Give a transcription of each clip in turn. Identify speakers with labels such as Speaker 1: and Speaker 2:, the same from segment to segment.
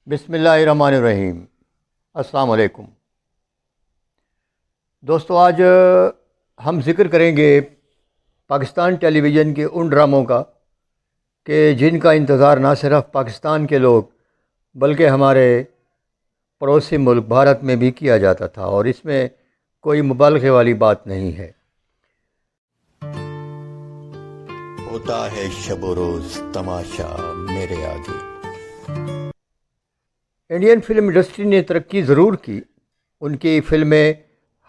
Speaker 1: بسم اللہ الرحمن الرحیم۔ السلام علیکم دوستو، آج ہم ذکر کریں گے پاکستان ٹیلی ویژن کے ان ڈراموں کا کہ جن کا انتظار نہ صرف پاکستان کے لوگ بلکہ ہمارے پڑوسی ملک بھارت میں بھی کیا جاتا تھا، اور اس میں کوئی مبالغے والی بات نہیں ہے۔ ہوتا ہے شب و روز تماشا میرے آگے۔ انڈین فلم انڈسٹری نے ترقی ضرور کی، ان کی فلمیں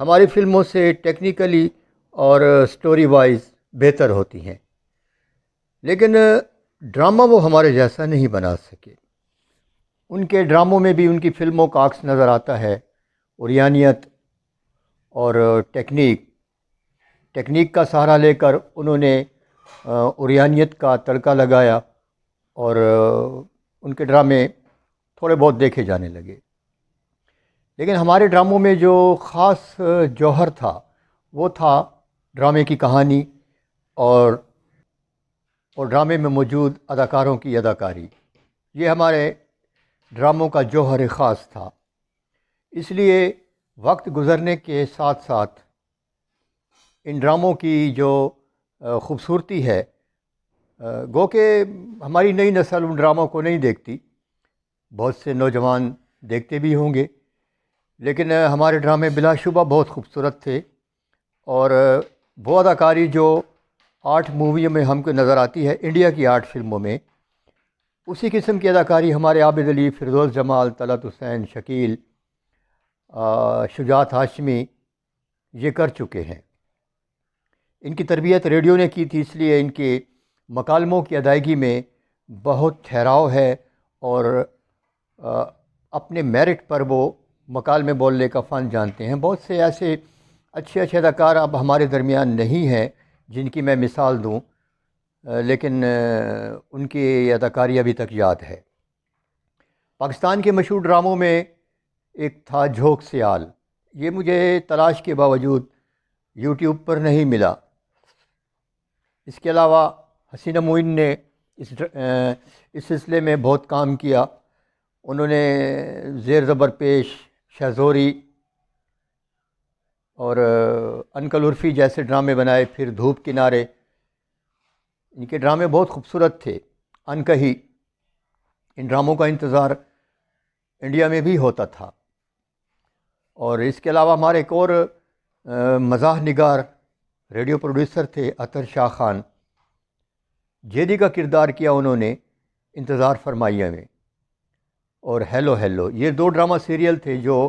Speaker 1: ہماری فلموں سے ٹیکنیکلی اور سٹوری وائز بہتر ہوتی ہیں، لیکن ڈرامہ وہ ہمارے جیسا نہیں بنا سکے۔ ان کے ڈراموں میں بھی ان کی فلموں کا عکس نظر آتا ہے، عریانیت اور ٹیکنیک کا سہارا لے کر انہوں نے عریانیت کا تڑکا لگایا، اور ان کے ڈرامے تھوڑے بہت دیکھے جانے لگے۔ لیکن ہمارے ڈراموں میں جو خاص جوہر تھا وہ تھا ڈرامے کی کہانی اور ڈرامے میں موجود اداکاروں کی اداکاری۔ یہ ہمارے ڈراموں کا جوہر خاص تھا۔ اس لیے وقت گزرنے کے ساتھ ساتھ ان ڈراموں کی جو خوبصورتی ہے، گو کہ ہماری نئی نسل ان ڈراموں کو نہیں دیکھتی، بہت سے نوجوان دیکھتے بھی ہوں گے، لیکن ہمارے ڈرامے بلا شبہ بہت خوبصورت تھے، اور وہ اداکاری جو 8 موویوں میں ہم کو نظر آتی ہے، انڈیا کی 8 فلموں میں، اسی قسم کی اداکاری ہمارے عابد علی، فردوس جمال، طلعت حسین، شکیل، شجاعت ہاشمی یہ کر چکے ہیں۔ ان کی تربیت ریڈیو نے کی تھی، اس لیے ان کے مکالموں کی ادائیگی میں بہت ٹھہراؤ ہے، اور اپنے میرٹ پر وہ مکالمے بولنے کا فن جانتے ہیں۔ بہت سے ایسے اچھے اداکار اب ہمارے درمیان نہیں ہیں جن کی میں مثال دوں، لیکن ان کی اداکاری ابھی تک یاد ہے۔ پاکستان کے مشہور ڈراموں میں ایک تھا جھوک سیال، یہ مجھے تلاش کے باوجود یوٹیوب پر نہیں ملا۔ اس کے علاوہ حسینہ معین نے اس سلسلے میں بہت کام کیا۔ انہوں نے زیر زبر پیش، شہزوری اور انکل عرفی جیسے ڈرامے بنائے، پھر دھوپ کنارے، ان کے ڈرامے بہت خوبصورت تھے۔ انکہی، ان ڈراموں کا انتظار انڈیا میں بھی ہوتا تھا۔ اور اس کے علاوہ ہمارے ایک اور مزاح نگار ریڈیو پروڈیوسر تھے، اطہر شاہ خان، جیدی کا کردار کیا انہوں نے انتظار فرمائیے میں، اور ہیلو ہیلو، یہ 2 ڈرامہ سیریل تھے جو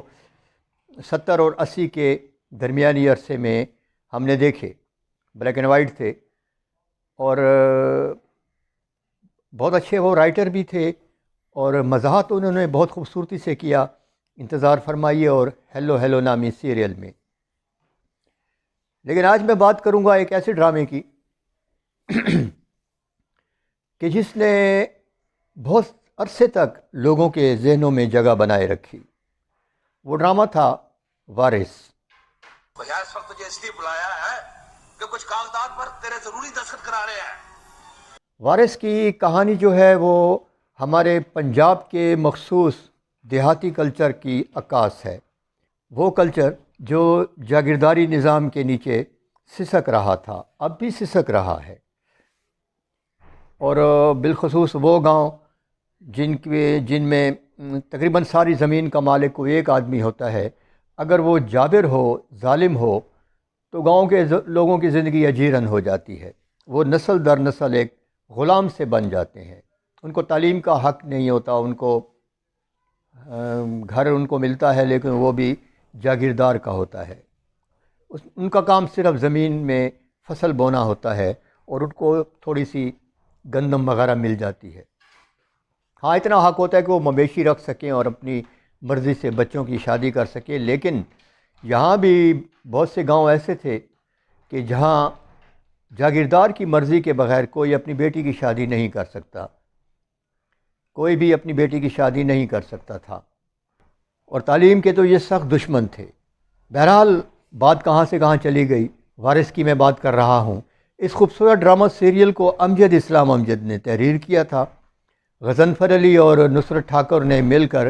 Speaker 1: 70 اور 80 کے درمیانی عرصے میں ہم نے دیکھے، بلیک اینڈ وائٹ تھے، اور بہت اچھے وہ رائٹر بھی تھے، اور مزاحت انہوں نے بہت خوبصورتی سے کیا انتظار فرمائیے اور ہیلو ہیلو نامی سیریل میں۔ لیکن آج میں بات کروں گا ایک ایسے ڈرامے کی کہ جس نے بہت عرصے تک لوگوں کے ذہنوں میں جگہ بنائے رکھی۔ وہ ڈرامہ تھا وارث۔
Speaker 2: اس وقت تجھے اس لیے بلایا ہے کہ کچھ کاغذات پر تیرے ضروری دستخط کرا رہے ہیں۔
Speaker 1: وارث کی کہانی جو ہے وہ ہمارے پنجاب کے مخصوص دیہاتی کلچر کی عکاس ہے، وہ کلچر جو جاگیرداری نظام کے نیچے سسک رہا تھا، اب بھی سسک رہا ہے، اور بالخصوص وہ گاؤں جن میں تقریباً ساری زمین کا مالک کوئی ایک آدمی ہوتا ہے۔ اگر وہ جابر ہو، ظالم ہو، تو گاؤں کے لوگوں کی زندگی اجیرن ہو جاتی ہے، وہ نسل در نسل ایک غلام سے بن جاتے ہیں۔ ان کو تعلیم کا حق نہیں ہوتا، ان کو گھر ان کو ملتا ہے لیکن وہ بھی جاگیردار کا ہوتا ہے۔ ان کا کام صرف زمین میں فصل بونا ہوتا ہے، اور ان کو تھوڑی سی گندم وغیرہ مل جاتی ہے۔ ہاں، اتنا حق ہوتا ہے کہ وہ مویشی رکھ سکیں اور اپنی مرضی سے بچوں کی شادی کر سکیں، لیکن یہاں بھی بہت سے گاؤں ایسے تھے کہ جہاں جاگیردار کی مرضی کے بغیر کوئی اپنی بیٹی کی شادی نہیں کر سکتا، کوئی بھی اپنی بیٹی کی شادی نہیں کر سکتا تھا، اور تعلیم کے تو یہ سخت دشمن تھے۔ بہرحال بات کہاں سے کہاں چلی گئی، وارث کی میں بات کر رہا ہوں۔ اس خوبصورت ڈرامہ سیریل کو امجد اسلام امجد نے تحریر کیا تھا، غضنفر علی اور نصرت ٹھاکر نے مل کر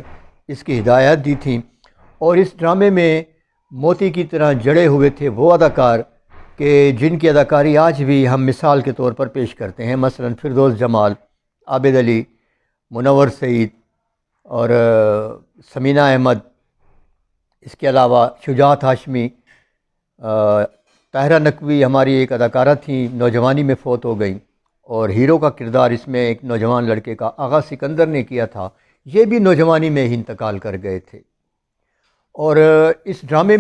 Speaker 1: اس کی ہدایات دی تھیں، اور اس ڈرامے میں موتی کی طرح جڑے ہوئے تھے وہ اداکار کہ جن کی اداکاری آج بھی ہم مثال کے طور پر پیش کرتے ہیں، مثلا فردوس جمال، عابد علی، منور سعید اور ثمینہ احمد، اس کے علاوہ شجاعت ہاشمی، طاہرہ نقوی ہماری ایک اداکارہ تھیں، نوجوانی میں فوت ہو گئیں، اور ہیرو کا کردار اس میں ایک نوجوان لڑکے کا آغا سکندر نے کیا تھا، یہ بھی نوجوانی میں ہی انتقال کر گئے تھے۔ اور اس ڈرامے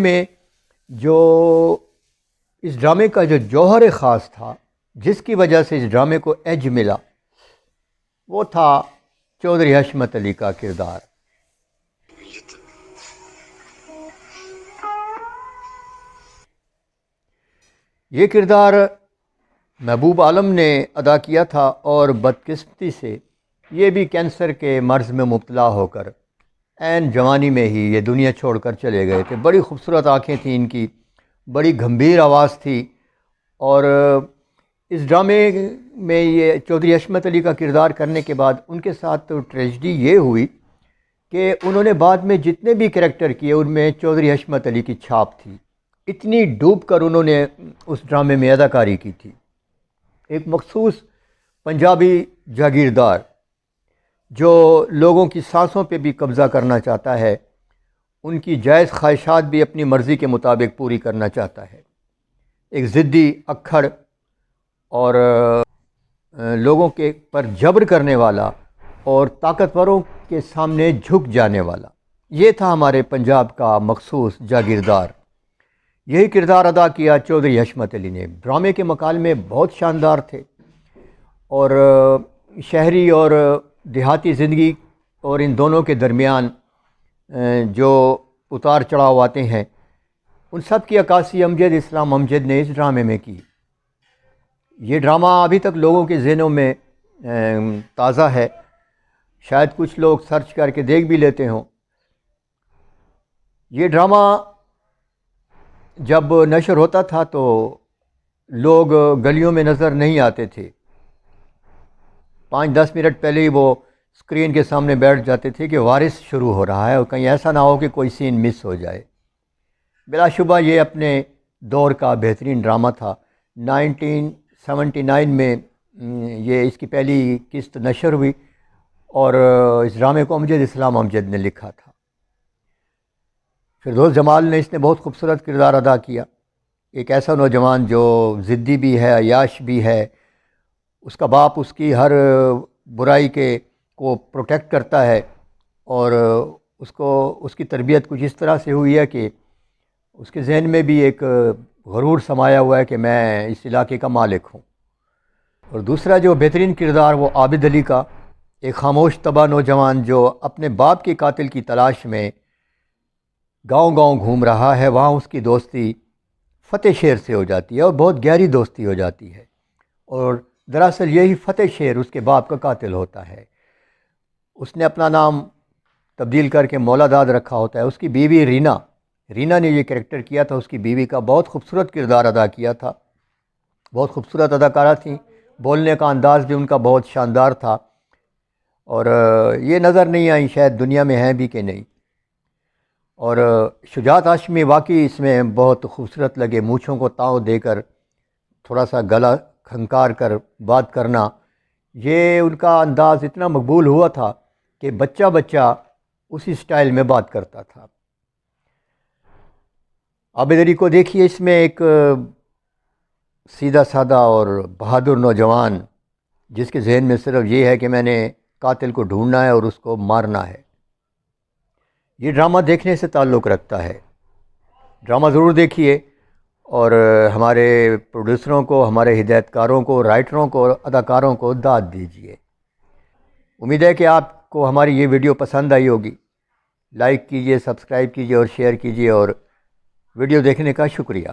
Speaker 1: کا جو جوہر خاص تھا، جس کی وجہ سے اس ڈرامے کو ایج ملا، وہ تھا چودھری حشمت علی کا کردار۔ یہ کردار محبوب عالم نے ادا کیا تھا، اور بدقسمتی سے یہ بھی کینسر کے مرض میں مبتلا ہو کر عین جوانی میں ہی یہ دنیا چھوڑ کر چلے گئے تھے۔ بڑی خوبصورت آنکھیں تھیں ان کی، بڑی گھمبیر آواز تھی، اور اس ڈرامے میں یہ چودھری حشمت علی کا کردار کرنے کے بعد ان کے ساتھ تو ٹریجڈی یہ ہوئی کہ انہوں نے بعد میں جتنے بھی کریکٹر کیے ان میں چودھری حشمت علی کی چھاپ تھی، اتنی ڈوب کر انہوں نے اس ڈرامے میں اداکاری کی تھی۔ ایک مخصوص پنجابی جاگیردار جو لوگوں کی سانسوں پہ بھی قبضہ کرنا چاہتا ہے، ان کی جائز خواہشات بھی اپنی مرضی کے مطابق پوری کرنا چاہتا ہے، ایک ضدی، اکھڑ اور لوگوں کے پر جبر کرنے والا اور طاقتوروں کے سامنے جھک جانے والا، یہ تھا ہمارے پنجاب کا مخصوص جاگیردار۔ یہی کردار ادا کیا چودھری حشمت علی نے۔ ڈرامے کے مکالمے بہت شاندار تھے، اور شہری اور دیہاتی زندگی اور ان دونوں کے درمیان جو اتار چڑھاؤ آتے ہیں، ان سب کی عکاسی امجد اسلام امجد نے اس ڈرامے میں کی۔ یہ ڈرامہ ابھی تک لوگوں کے ذہنوں میں تازہ ہے، شاید کچھ لوگ سرچ کر کے دیکھ بھی لیتے ہوں۔ یہ ڈرامہ جب نشر ہوتا تھا تو لوگ گلیوں میں نظر نہیں آتے تھے، 5-10 منٹ پہلے ہی وہ اسکرین کے سامنے بیٹھ جاتے تھے کہ وارث شروع ہو رہا ہے، اور کہیں ایسا نہ ہو کہ کوئی سین مس ہو جائے۔ بلا شبہ یہ اپنے دور کا بہترین ڈرامہ تھا۔ 1979 میں یہ اس کی پہلی قسط نشر ہوئی، اور اس ڈرامے کو امجد اسلام امجد نے لکھا تھا۔ فردوس جمال نے اس نے بہت خوبصورت کردار ادا کیا، ایک ایسا نوجوان جو ضدی بھی ہے، عیاش بھی ہے، اس کا باپ اس کی ہر برائی کو پروٹیکٹ کرتا ہے، اور اس کی تربیت کچھ اس طرح سے ہوئی ہے کہ اس کے ذہن میں بھی ایک غرور سمایا ہوا ہے کہ میں اس علاقے کا مالک ہوں۔ اور دوسرا جو بہترین کردار وہ عابد علی کا، ایک خاموش تباہ نوجوان جو اپنے باپ کے قاتل کی تلاش میں گاؤں گاؤں گھوم رہا ہے، وہاں اس کی دوستی فتح شیر سے ہو جاتی ہے، اور بہت گہری دوستی ہو جاتی ہے، اور دراصل یہی فتح شیر اس کے باپ کا قاتل ہوتا ہے۔ اس نے اپنا نام تبدیل کر کے مولا داد رکھا ہوتا ہے۔ اس کی بیوی رینا نے یہ کریکٹر کیا تھا، اس کی بیوی کا بہت خوبصورت کردار ادا کیا تھا، بہت خوبصورت اداکارہ تھیں، بولنے کا انداز بھی ان کا بہت شاندار تھا، اور یہ نظر نہیں آئی شاید دنیا میں ہیں بھی کہ نہیں۔ اور شجاعت ہاشمی واقعی اس میں بہت خوبصورت لگے، مونچھوں کو تاؤ دے کر تھوڑا سا گلا کھنکار کر بات کرنا، یہ ان کا انداز اتنا مقبول ہوا تھا کہ بچہ بچہ اسی سٹائل میں بات کرتا تھا۔ عابد علی کو دیکھیے، اس میں ایک سیدھا سادہ اور بہادر نوجوان جس کے ذہن میں صرف یہ ہے کہ میں نے قاتل کو ڈھونڈنا ہے اور اس کو مارنا ہے۔ یہ ڈرامہ دیکھنے سے تعلق رکھتا ہے، ڈرامہ ضرور دیکھیے، اور ہمارے پروڈیوسروں کو، ہمارے ہدایت کاروں کو، رائٹروں کو، اداکاروں کو داد دیجیے۔ امید ہے کہ آپ کو ہماری یہ ویڈیو پسند آئی ہوگی۔ لائک کیجیے، سبسکرائب کیجیے اور شیئر کیجیے، اور ویڈیو دیکھنے کا شکریہ۔